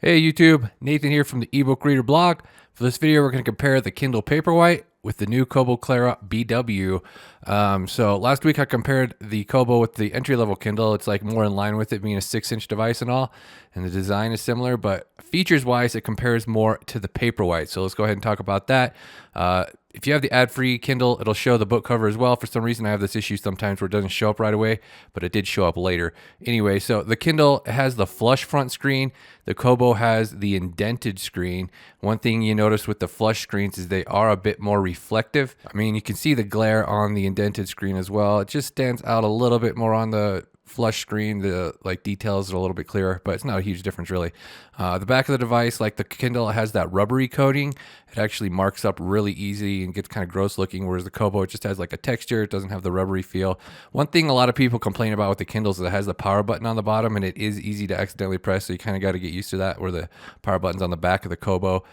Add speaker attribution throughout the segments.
Speaker 1: Hey YouTube, Nathan here from the ebook reader blog. For this video, we're going to compare the Kindle Paperwhite with the new Kobo Clara BW. So last week I compared the Kobo with the entry-level Kindle. It's like more in line with it being a 6-inch device and all, and the design is similar, but features-wise, it compares more to the Paperwhite. So let's go ahead and talk about that. If you have the ad-free Kindle, it'll show the book cover as well. For some reason, I have this issue sometimes where it doesn't show up right away, but it did show up later. Anyway, so the Kindle has the flush front screen. The Kobo has the indented screen. One thing you notice with the flush screens is they are a bit more reflective. I mean, you can see the glare on the indented screen as well. It just stands out a little bit more on the flush screen. The details are a little bit clearer, but it's not a huge difference really. The back of the device, like the Kindle, has that rubbery coating. It actually marks up really easy and gets kind of gross looking, whereas the Kobo, it just has like a texture. It doesn't have the rubbery feel. One thing a lot of people complain about with the Kindles is it has the power button on the bottom, and it is easy to accidentally press, so you kind of got to get used to that, where the power button's on the back of the Kobo.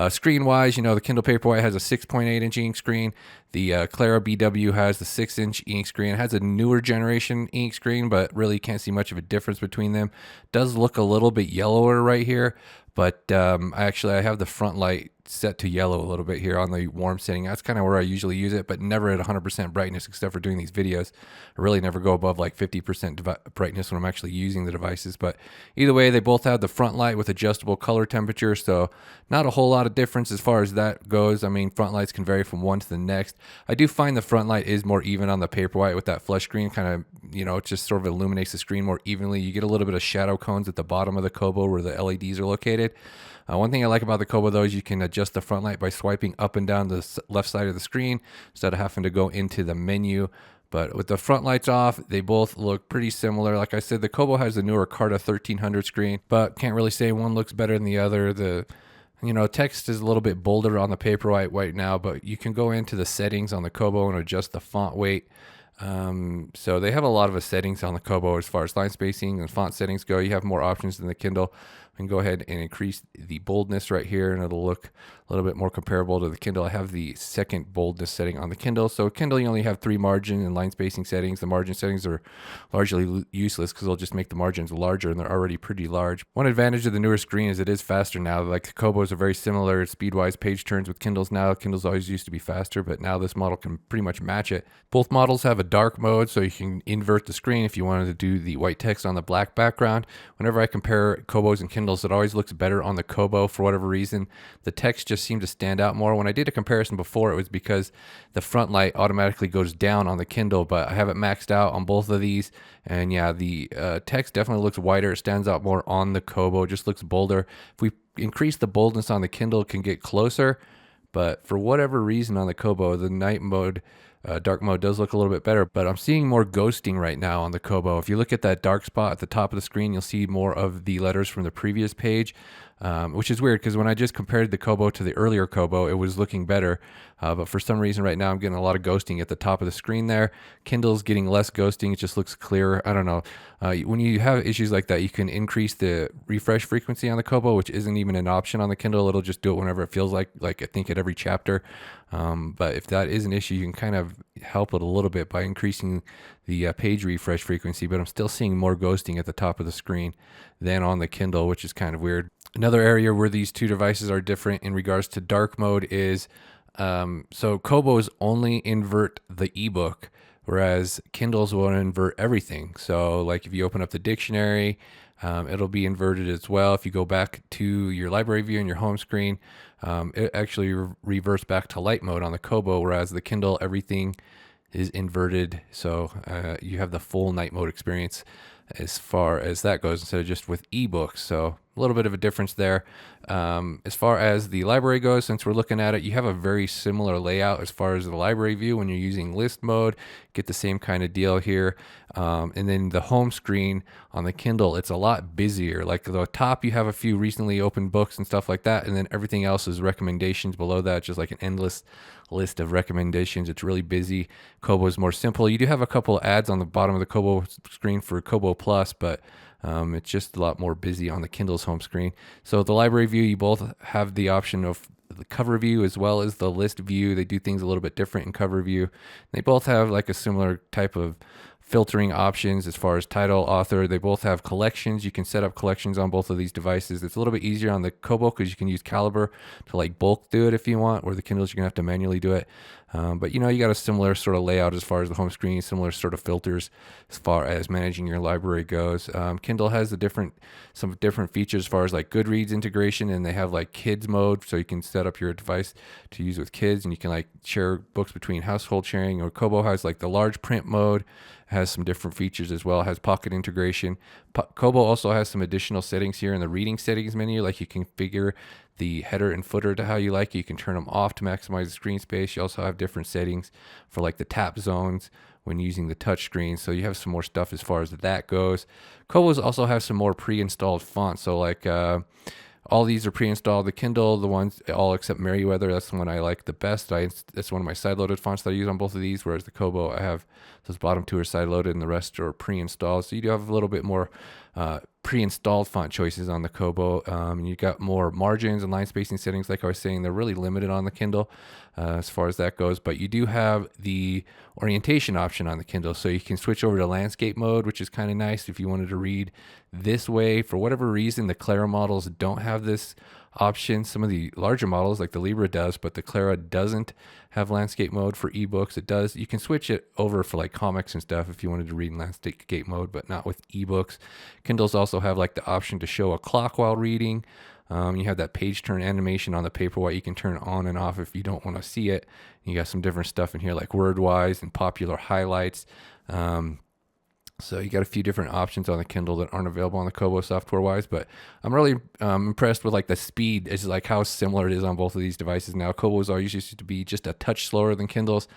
Speaker 1: Screen wise, the Kindle Paperwhite has a 6.8-inch ink screen. The Clara BW has the 6-inch ink screen. It has a newer generation ink screen, but really can't see much of a difference between them. Does look a little bit yellower right here, but I have the front light set to yellow a little bit here on the warm setting. That's kind of where I usually use it, but never at 100% brightness, except for doing these videos. I really never go above like 50% brightness when I'm actually using the devices. But either way, they both have the front light with adjustable color temperature, so not a whole lot of difference as far as that goes. I mean, front lights can vary from one to the next. I do find the front light is more even on the Paperwhite with that flush screen. Kind of, it just sort of illuminates the screen more evenly. You get a little bit of shadow cones at the bottom of the Kobo where the LEDs are located. One thing I like about the Kobo though is you can adjust the front light by swiping up and down the left side of the screen instead of having to go into the menu. But with the front lights off, they both look pretty similar. Like I said, the Kobo has the newer Carta 1300 screen, but can't really say one looks better than the other. The text is a little bit bolder on the Paperwhite right now, but you can go into the settings on the Kobo and adjust the font weight. So they have a lot of settings on the Kobo as far as line spacing and font settings go. You have more options than the Kindle. I can go ahead and increase the boldness right here, and it'll look a little bit more comparable to the Kindle. I have the second boldness setting on the Kindle. So Kindle, you only have 3 margin and line spacing settings. The margin settings are largely useless because they'll just make the margins larger, and they're already pretty large. One advantage of the newer screen is it is faster now. Like the Kobos are very similar speed-wise page turns with Kindles now. Kindles always used to be faster, but now this model can pretty much match it. Both models have a dark mode, so you can invert the screen if you wanted to do the white text on the black background. Whenever I compare Kobos and Kindles, it always looks better on the Kobo for whatever reason. The text just seemed to stand out more. When I did a comparison before, it was because the front light automatically goes down on the Kindle, but I have it maxed out on both of these. And yeah, the text definitely looks whiter. It stands out more on the Kobo. It just looks bolder. If we increase the boldness on the Kindle, it can get closer. But for whatever reason on the Kobo, the night mode, dark mode does look a little bit better, but I'm seeing more ghosting right now on the Kobo. If you look at that dark spot at the top of the screen, you'll see more of the letters from the previous page, which is weird because when I just compared the Kobo to the earlier Kobo, it was looking better. But for some reason right now, I'm getting a lot of ghosting at the top of the screen there. Kindle's getting less ghosting. It just looks clearer. I don't know. When you have issues like that, you can increase the refresh frequency on the Kobo, which isn't even an option on the Kindle. It'll just do it whenever it feels like I think at every chapter. But if that is an issue, you can kind of help it a little bit by increasing the page refresh frequency, but I'm still seeing more ghosting at the top of the screen than on the Kindle, which is kind of weird. Another area where these two devices are different in regards to dark mode is so Kobos only invert the ebook, whereas Kindles will invert everything. So like if you open up the dictionary, it'll be inverted as well. If you go back to your library view and your home screen, it actually reverts back to light mode on the Kobo, whereas the Kindle, everything is inverted. So you have the full night mode experience as far as that goes instead of just with ebooks. So a little bit of a difference there. As far as the library goes, since we're looking at it, you have a very similar layout as far as the library view when you're using list mode. Get the same kind of deal here. And then the home screen on the Kindle, it's a lot busier. Like the top, you have a few recently opened books and stuff like that. And then everything else is recommendations below that, just like an endless list of recommendations. It's really busy. Kobo is more simple. You do have a couple ads on the bottom of the Kobo screen for Kobo Plus, but it's just a lot more busy on the Kindle's home screen. So the library view, you both have the option of the cover view as well as the list view. They do things a little bit different in cover view. They both have like a similar type of filtering options as far as title, author. They both have collections. You can set up collections on both of these devices. It's a little bit easier on the Kobo because you can use Caliber to like bulk do it if you want, where the Kindles you're gonna have to manually do it. But you know, you got a similar sort of layout as far as the home screen, similar sort of filters as far as managing your library goes. Kindle has some different features as far as like Goodreads integration, and they have like kids mode, so you can set up your device to use with kids, and you can like share books between household sharing. Or Kobo has like the large print mode, has some different features as well, has pocket integration. Kobo also has some additional settings here in the reading settings menu, like you can configure the header and footer to how you like it. You can turn them off to maximize the screen space. You also have different settings for like the tap zones when using the touch screen. So you have some more stuff as far as that goes. Kobos also have some more pre-installed fonts. So like all these are pre-installed. The Kindle, the ones all except Merriweather, that's the one I like the best. That's one of my side-loaded fonts that I use on both of these, whereas the Kobo, I have those bottom two are side-loaded and the rest are pre-installed. So you do have a little bit more pre-installed font choices on the Kobo. You got more margins and line spacing settings. Like I was saying, they're really limited on the Kindle as far as that goes, but you do have the orientation option on the Kindle. So you can switch over to landscape mode, which is kind of nice if you wanted to read this way. For whatever reason, the Clara models don't have this option. Some of the larger models like the Libra does, but the Clara doesn't have landscape mode for ebooks. It does. You can switch it over for like comics and stuff if you wanted to read in landscape mode, but not with ebooks. Kindles also have like the option to show a clock while reading. You have that page turn animation on the Paperwhite. You can turn on and off if you don't want to see it. You got some different stuff in here like word-wise and popular highlights. So you got a few different options on the Kindle that aren't available on the Kobo software-wise, but I'm really impressed with like the speed. It's like how similar it is on both of these devices now. Kobos always used to be just a touch slower than Kindles,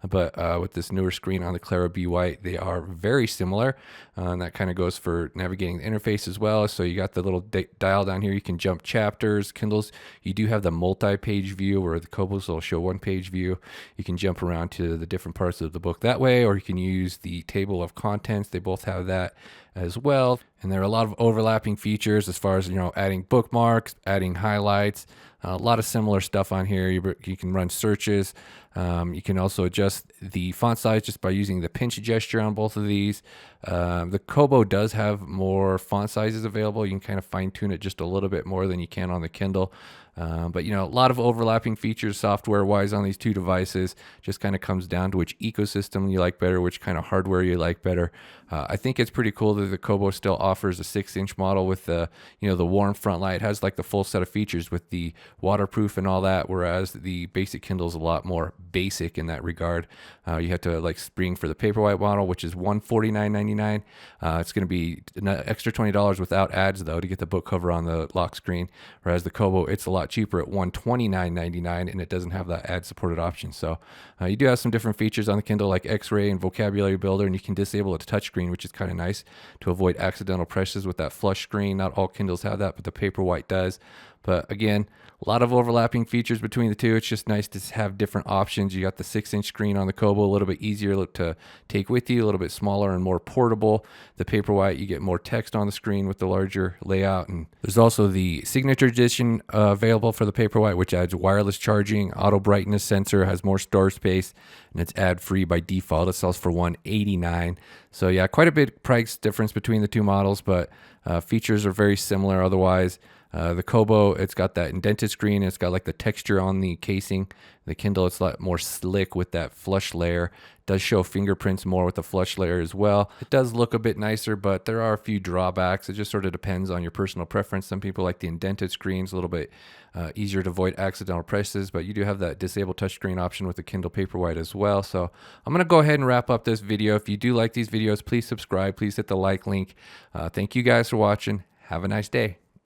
Speaker 1: but with this newer screen on the Clara BW, they are very similar. And that kind of goes for navigating the interface as well. So you got the little dial down here. You can jump chapters. Kindles, you do have the multi-page view, where the Kobos will show one-page view. You can jump around to the different parts of the book that way, or you can use the table of contents. They both have that as well. And there are a lot of overlapping features as far as, you know, adding bookmarks, adding highlights, a lot of similar stuff on here. You can run searches. You can also adjust the font size just by using the pinch gesture on both of these. The Kobo does have more font sizes available. You can kind of fine tune it just a little bit more than you can on the Kindle. But, you know, a lot of overlapping features software-wise on these two devices. Just kind of comes down to which ecosystem you like better, which kind of hardware you like better. I think it's pretty cool that the Kobo still offers a 6-inch model with the, you know, the warm front light. It has like the full set of features with the waterproof and all that, whereas the basic Kindle is a lot more basic in that regard. You have to like spring for the Paperwhite model, which is $149.99. It's going to be an extra $20 without ads though to get the book cover on the lock screen, whereas the Kobo, it's a lot cheaper at $129.99, and it doesn't have that ad supported option. So you do have some different features on the Kindle like X-ray and vocabulary builder, and you can disable it to touchscreen, which is kind of nice to avoid accidental presses with that flush screen. Not all Kindles have that, but the Paperwhite does. But again, a lot of overlapping features between the two. It's just nice to have different options. You got the 6-inch screen on the Kobo, a little bit easier to take with you, a little bit smaller and more portable. The Paperwhite, you get more text on the screen with the larger layout. And there's also the Signature Edition available for the Paperwhite, which adds wireless charging, auto brightness sensor, has more storage space, and it's ad-free by default. It sells for $189. So yeah, quite a bit price difference between the two models, but features are very similar otherwise. The Kobo, it's got that indented screen. It's got like the texture on the casing. The Kindle, it's a lot more slick with that flush layer. It does show fingerprints more with the flush layer as well. It does look a bit nicer, but there are a few drawbacks. It just sort of depends on your personal preference. Some people like the indented screens, a little bit easier to avoid accidental presses, but you do have that disable touchscreen option with the Kindle Paperwhite as well. So I'm going to go ahead and wrap up this video. If you do like these videos, please subscribe. Please hit the like link. Thank you guys for watching. Have a nice day.